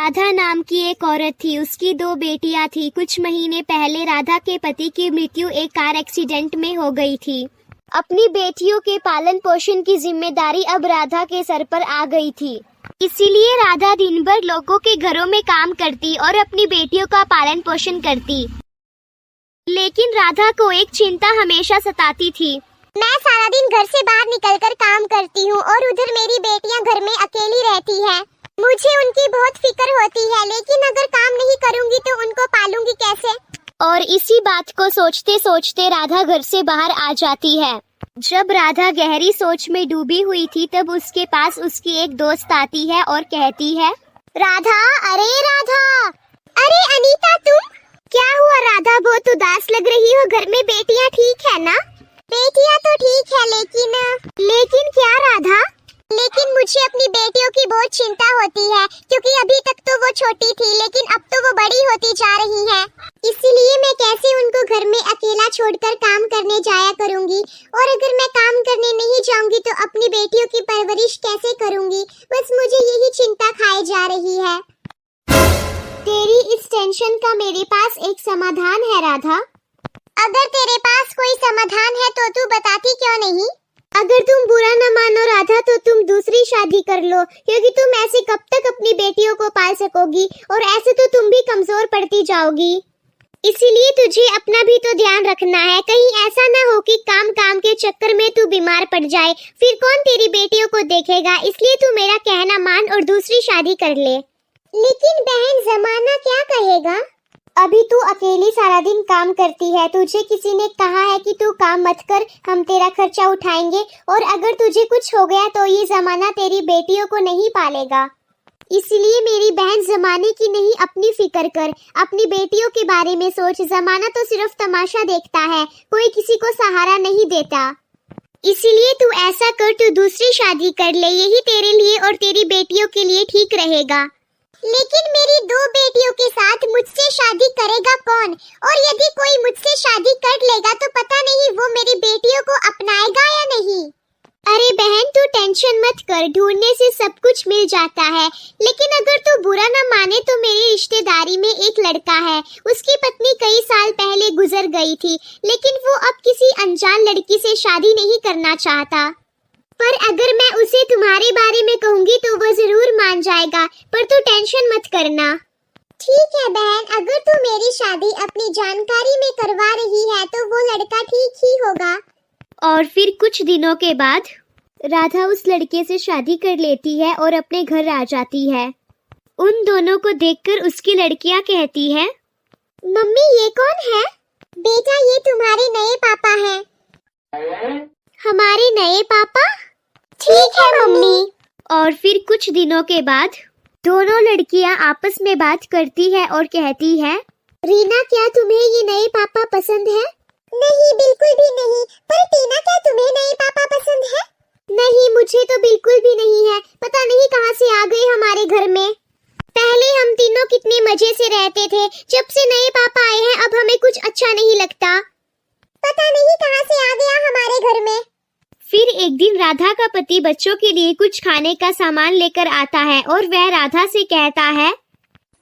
राधा नाम की एक औरत थी। उसकी 2 बेटियां थी। कुछ महीने पहले राधा के पति की मृत्यु एक कार एक्सीडेंट में हो गई थी। अपनी बेटियों के पालन पोषण की जिम्मेदारी अब राधा के सर पर आ गई थी। इसीलिए राधा दिन भर लोगों के घरों में काम करती और अपनी बेटियों का पालन पोषण करती। लेकिन राधा को एक चिंता हमेशा सताती थी। मैं सारा दिन घर से बाहर निकलकर काम करती हूँ और उधर मेरी बेटियाँ घर में अकेली रहती है। मुझे उनकी बहुत फिक्र होती है, लेकिन अगर काम नहीं करूँगी तो उनको पालूंगी कैसे? और इसी बात को सोचते सोचते राधा घर से बाहर आ जाती है। जब राधा गहरी सोच में डूबी हुई थी तब उसके पास उसकी एक दोस्त आती है और कहती है, राधा, अरे राधा, अरे अनीता तुम? क्या हुआ राधा, बहुत उदास लग रही हो। घर में बेटियाँ ठीक है ना? बेटियाँ तो ठीक है, लेकिन क्या राधा? लेकिन मुझे अपनी बेटियों की बहुत चिंता होती है, क्योंकि अभी तक तो वो छोटी थी, लेकिन अब तो वो बड़ी होती जा रही है। इसीलिए मैं कैसे उनको घर में अकेला छोड़कर काम करने जाया करूंगी, और अगर मैं काम करने नहीं जाऊंगी तो अपनी बेटियों की परवरिश कैसे करूंगी? बस मुझे यही चिंता खाए जा रही है। तेरी इस टेंशन का मेरे पास एक समाधान है राधा। अगर तेरे पास कोई समाधान है तो तू बताती क्यों नहीं? अगर तुम बुरा न मानो राधा तो तुम दूसरी शादी कर लो, क्योंकि तुम ऐसे कब तक अपनी बेटियों को पाल सकोगी, और ऐसे तो तुम भी कमजोर पड़ती जाओगी। इसीलिए तुझे अपना भी तो ध्यान रखना है। कहीं ऐसा न हो कि काम के चक्कर में तू बीमार पड़ जाए, फिर कौन तेरी बेटियों को देखेगा? इसलिए तू मेरा कहना मान और दूसरी शादी कर ले। लेकिन बहन, जमाना क्या कहेगा? अभी तू अकेली सारा दिन काम करती है। तुझे किसी ने कहा है कि तू काम मत कर, हम तेरा खर्चा उठाएंगे, और अगर तुझे कुछ हो गया तो ये जमाना तेरी बेटियों को नहीं पालेगा। इसलिए मेरी बहन, जमाने की नहीं अपनी फिक्र कर, अपनी बेटियों के बारे में सोच। जमाना तो सिर्फ तमाशा देखता है, कोई किसी को सहारा नहीं देता। इसीलिए तू ऐसा कर, तू दूसरी शादी कर ले, यही तेरे लिए और तेरी बेटियों के लिए ठीक रहेगा। लेकिन मेरी 2 बेटियों के साथ मुझसे शादी करेगा कौन? और यदि कोई मुझसे शादी कर लेगा तो पता नहीं वो मेरी बेटियों को अपनाएगा या नहीं। अरे बहन, तू टेंशन मत कर, ढूंढने से सब कुछ मिल जाता है। लेकिन अगर तू बुरा न माने तो मेरी रिश्तेदारी में एक लड़का है। उसकी पत्नी कई साल पहले गुजर गई थी, लेकिन वो अब किसी अनजान लड़की से शादी नहीं करना चाहता। पर अगर मैं उसे तुम्हारे बारे में कहूँगी तो वो जरूर मान जाएगा, पर तू टेंशन मत करना। ठीक है बहन, अगर तू मेरी शादी अपनी जानकारी में करवा रही है तो वो लड़का ठीक ही होगा। और फिर कुछ दिनों के बाद राधा उस लड़के से शादी कर लेती है और अपने घर आ जाती है। उन दोनों को देखकर उसकी लड़कियां कहती है, मम्मी ये कौन है? बेटा, ये तुम्हारे नए पापा हैं। हमारे नए पापा? ठीक है मम्मी। और फिर कुछ दिनों के बाद दोनों लड़कियां आपस में बात करती है और कहती है, रीना, क्या तुम्हें ये नए पापा पसंद है? नहीं, बिल्कुल भी नहीं। पर टीना, क्या तुम्हें नए पापा पसंद है? नहीं, मुझे तो बिल्कुल भी नहीं है। पता नहीं कहां से आ गए हमारे घर में। पहले हम तीनों कितने मजे से रहते थे, जब से नए पापा आए हैं अब हमें कुछ अच्छा नहीं लगता। पता नहीं कहां से आ गया हमारे घर में। फिर एक दिन राधा का पति बच्चों के लिए कुछ खाने का सामान लेकर आता है और वह राधा से कहता है,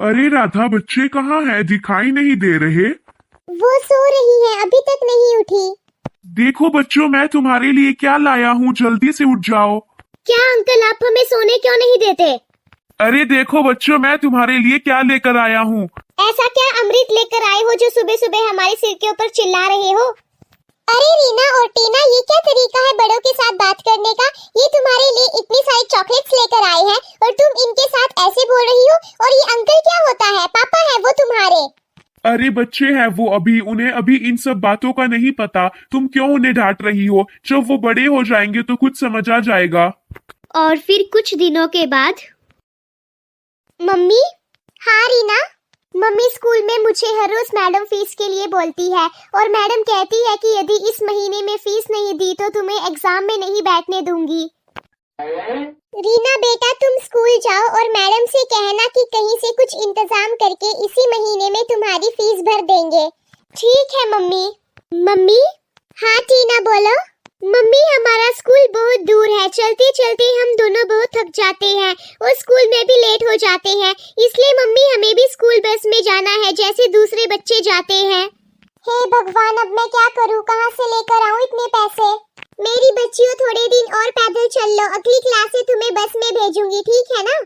अरे राधा, बच्चे कहाँ हैं? दिखाई नहीं दे रहे। वो सो रही है, अभी तक नहीं उठी। देखो बच्चों, मैं तुम्हारे लिए क्या लाया हूँ, जल्दी से उठ जाओ। क्या अंकल, आप हमें सोने क्यों नहीं देते? अरे देखो बच्चों, मैं तुम्हारे लिए क्या लेकर आया हूँ। ऐसा क्या अमृत लेकर आए हो जो सुबह सुबह हमारे सिर के ऊपर चिल्ला रहे हो? अरे रीना और टीना, ये क्या तरीका है बड़ों के साथ बात करने का? ये तुम्हारे लिए इतनी सारी चॉकलेट्स लेकर आए हैं और तुम इनके साथ ऐसे बोल रही हो? और ये अंकल क्या होता है? पापा है वो तुम्हारे? अरे बच्चे हैं वो, उन्हें अभी इन सब बातों का नहीं पता। तुम क्यों उन्हें डांट रही हो? जब वो बड़े हो जाएंगे तो कुछ समझ आ जाएगा। और फिर कुछ दिनों के बाद मम्मी। हाँ रीना। मम्मी, स्कूल में मुझे हर रोज मैडम फीस के लिए बोलती है, और मैडम कहती है कि यदि इस महीने में फीस नहीं दी तो तुम्हें एग्जाम में नहीं बैठने दूंगी। रीना बेटा, तुम स्कूल जाओ और मैडम से कहना कि कहीं से कुछ इंतजाम करके इसी महीने में तुम्हारी फीस भर देंगे। ठीक है मम्मी। मम्मी। हाँ टीना, बोलो। मम्मी हमारा स्कूल बहुत दूर है, चलते चलते हम दोनों बहुत थक जाते हैं और स्कूल में भी लेट हो जाते हैं, इसलिए मम्मी हमें भी स्कूल बस में जाना है जैसे दूसरे बच्चे जाते हैं। हे भगवान, अब मैं क्या करूं, कहां से लेकर आऊं इतने पैसे? मेरी बच्चियों थोड़े दिन और पैदल चल लो, अगली क्लास से तुम्हें बस में भेजूंगी, ठीक है ना?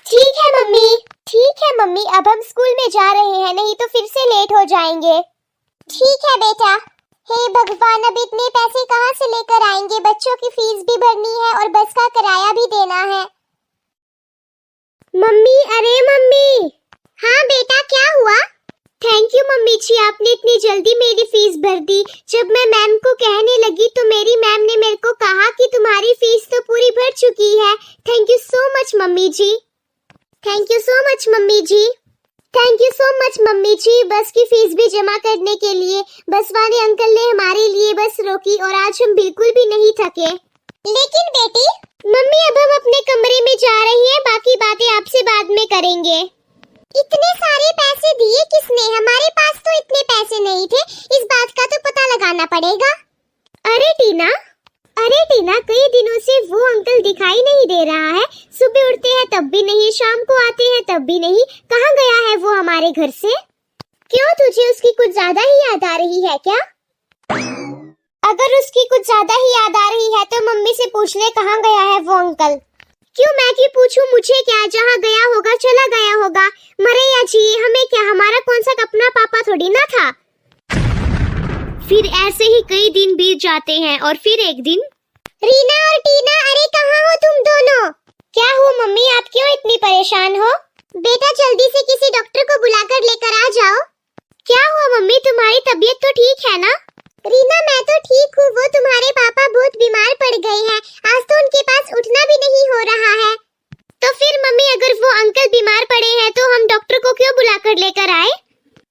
ठीक है मम्मी। ठीक है मम्मी, अब हम स्कूल में जा रहे हैं, नहीं तो फिर से लेट हो जाएंगे। ठीक है बेटा। हे भगवान, अब इतने पैसे कहां से लेकर आएंगे? बच्चों की फीस भी भरनी है और बस का किराया भी देना है। मम्मी, अरे मम्मी। हाँ बेटा, क्या हुआ? थैंक यू मम्मी जी, आपने इतनी जल्दी मेरी फीस भर दी। जब मैं मैम को कहने लगी तो मेरी मैम ने मेरे को कहा कि तुम्हारी फीस तो पूरी भर चुकी है। Thank you so much mummy ji. Thank you so much mummy ji. Thank you so much mummy ji. Bus की फीस भी जमा करने के लिए बस वाले अंकल ने हमारे लिए बस रोकी और आज हम बिल्कुल भी नहीं थके। लेकिन बेटी। मम्मी, अब हम अपने कमरे में जा रही हैं, बाकी बातें आपसे बाद में करेंगे। इतने सारे पैसे दिए किसने? हमारे पास तो इतने पैसे नहीं थे, इस बात का तो पता लगाना पड़ेगा। अरे टीना, कई दिनों से वो अंकल दिखाई नहीं दे रहा है। सुबह उठते हैं तब भी नहीं, शाम को आते हैं तब भी नहीं। कहाँ गया है वो हमारे घर से? क्यों, तुझे उसकी कुछ ज्यादा ही याद आ रही है क्या? अगर उसकी कुछ ज्यादा ही याद आ रही है तो मम्मी से पूछ ले कहाँ गया है वो अंकल। क्यों मैं क्यों पूछूं, मुझे क्या, जहाँ गया होगा चला गया होगा। मरे या जिए हमें क्या, हमारा कौन सा अपना पापा थोड़ी ना था। फिर ऐसे ही कई दिन बीत जाते हैं और फिर एक दिन। रीना और टीना, अरे कहाँ हो तुम दोनों? क्या हुआ मम्मी, आप क्यों इतनी परेशान हो? बेटा जल्दी से किसी डॉक्टर को बुलाकर लेकर आ जाओ। क्या हुआ मम्मी, तुम्हारी तबीयत तो ठीक है ना? रीना, मैं तो ठीक हूँ, वो तुम्हारे पापा बहुत बीमार पड़ गए हैं, आज तो उनके पास उठना भी नहीं हो रहा है। तो फिर मम्मी, अगर वो अंकल बीमार पड़े हैं तो हम डॉक्टर को क्यों बुलाकर लेकर आए?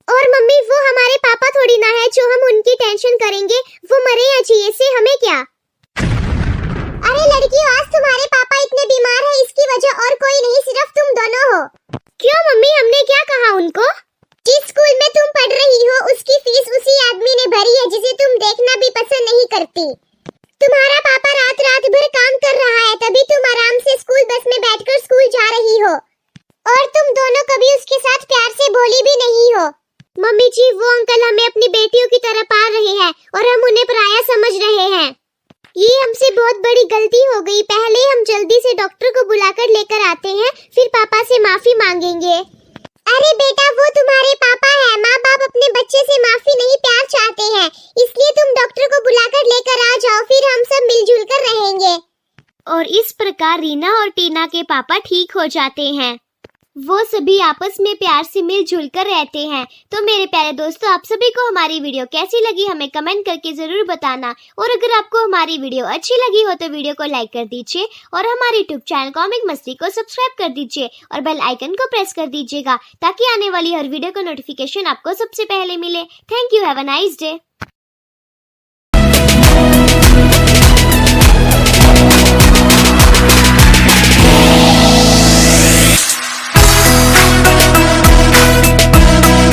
और मम्मी, वो हमारे पापा थोड़ी ना है जो हम उनकी टेंशन करेंगे, वो मरे या जिए से हमें क्या। अरे लड़कियों, आज तुम्हारे पापा इतने बीमार हैं, इसकी वजह और कोई नहीं, सिर्फ तुम दोनों हो। क्यों मम्मी, हमने क्या कहा उनको? जिस स्कूल में तुम पढ़ रही हो उसकी फीस उसी आदमी ने भरी है जिसे तुम देखना भी पसंद नहीं करती। तुम्हारा पापा रात रात भर काम कर रहा है, तभी तुम आराम से स्कूल बस में बैठकर स्कूल जा रही हो, और तुम दोनों कभी उसके साथ प्यार से बोली भी नहीं हो। मम्मी जी, वो अंकल हमें अपनी बेटियों की तरह पाल रहे हैं और हम उन्हें पराया समझ रहे हैं। ये हमसे बहुत बड़ी गलती हो गई। पहले हम जल्दी से डॉक्टर को बुलाकर लेकर आते हैं, फिर पापा से माफी मांगेंगे। अरे बेटा, वो तुम्हारे पापा है, माँ बाप अपने बच्चे से माफी नहीं प्यार चाहते हैं, इसलिए तुम डॉक्टर को बुलाकर लेकर आ जाओ, फिर हम सब मिलजुल कर रहेंगे। और इस प्रकार रीना और टीना के पापा ठीक हो जाते हैं। वो सभी आपस में प्यार से मिलजुल कर रहते हैं। तो मेरे प्यारे दोस्तों, आप सभी को हमारी वीडियो कैसी लगी हमें कमेंट करके जरूर बताना, और अगर आपको हमारी वीडियो अच्छी लगी हो तो वीडियो को लाइक कर दीजिए और हमारे यूट्यूब चैनल कॉमिक मस्ती को सब्सक्राइब कर दीजिए और बेल आइकन को प्रेस कर दीजिएगा ताकि आने वाली हर वीडियो का नोटिफिकेशन आपको सबसे पहले मिले। Thank you, have a nice day.